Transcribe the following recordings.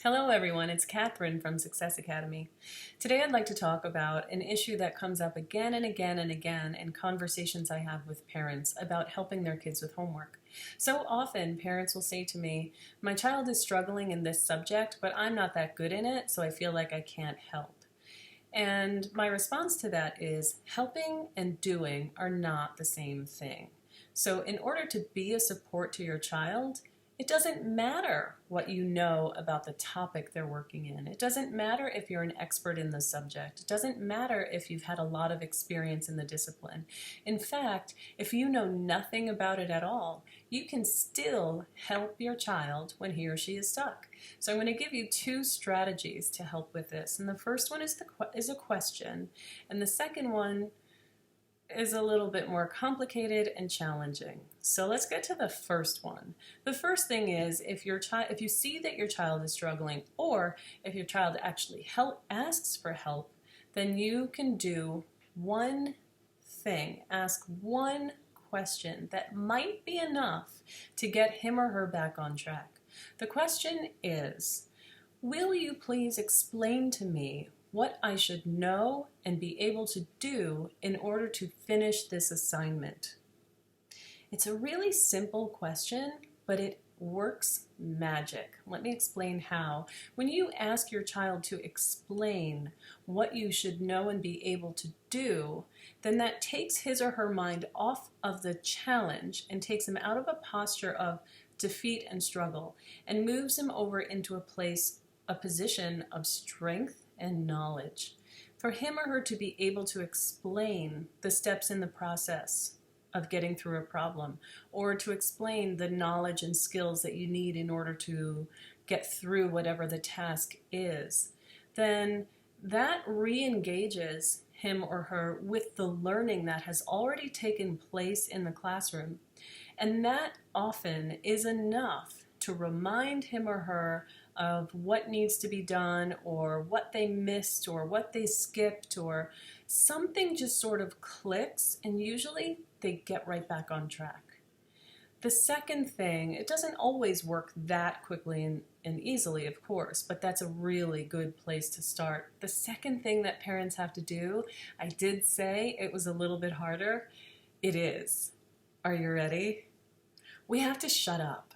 Hello everyone, it's Catherine from Success Academy. Today I'd like to talk about an issue that comes up again and again and again in conversations I have with parents about helping their kids with homework. So often parents will say to me, my child is struggling in this subject, but I'm not that good in it, so I feel like I can't help. And my response to that is helping and doing are not the same thing. So in order to be a support to your child, it doesn't matter what you know about the topic they're working in. It doesn't matter if you're an expert in the subject. It doesn't matter if you've had a lot of experience in the discipline. In fact, if you know nothing about it at all, you can still help your child when he or she is stuck. So I'm going to give you two strategies to help with this. And the first one is a question, and the second one is a little bit more complicated and challenging. So let's get to the first one. The first thing is if you see that your child is struggling, or if your child actually asks for help, then you can do one thing. Ask one question that might be enough to get him or her back on track. The question is, will you please explain to me what I should know and be able to do in order to finish this assignment? It's a really simple question, but it works magic. Let me explain how. When you ask your child to explain what you should know and be able to do, then that takes his or her mind off of the challenge and takes him out of a posture of defeat and struggle and moves him over into a position of strength and knowledge. For him or her to be able to explain the steps in the process of getting through a problem, or to explain the knowledge and skills that you need in order to get through whatever the task is, then that re-engages him or her with the learning that has already taken place in the classroom. And that often is enough to remind him or her of what needs to be done, or what they missed, or what they skipped, or something just sort of clicks, and usually they get right back on track. The second thing, it doesn't always work that quickly and easily, of course, but that's a really good place to start. The second thing that parents have to do, I did say it was a little bit harder. It is. Are you ready? We have to shut up.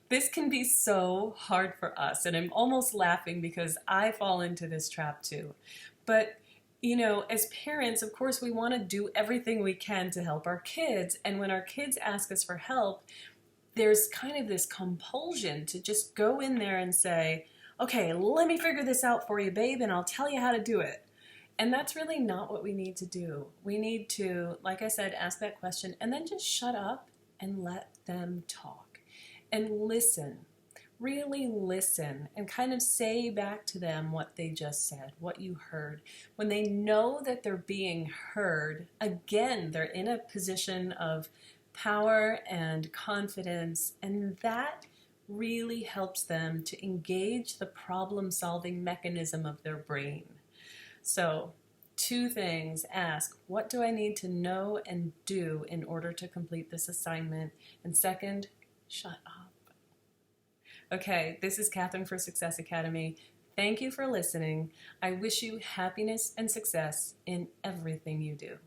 This can be so hard for us, and I'm almost laughing because I fall into this trap too. But, you know, as parents, of course, we want to do everything we can to help our kids, and when our kids ask us for help, there's kind of this compulsion to just go in there and say, okay, let me figure this out for you, babe, and I'll tell you how to do it. And that's really not what we need to do. We need to, like I said, ask that question and then just shut up and let them talk. And listen, really listen, and kind of say back to them what they just said, what you heard. When they know that they're being heard, again, they're in a position of power and confidence, and that really helps them to engage the problem-solving mechanism of their brain. So, two things. Ask, what do I need to know and do in order to complete this assignment? And second, shut up. Okay, this is Catherine for Success Academy. Thank you for listening. I wish you happiness and success in everything you do.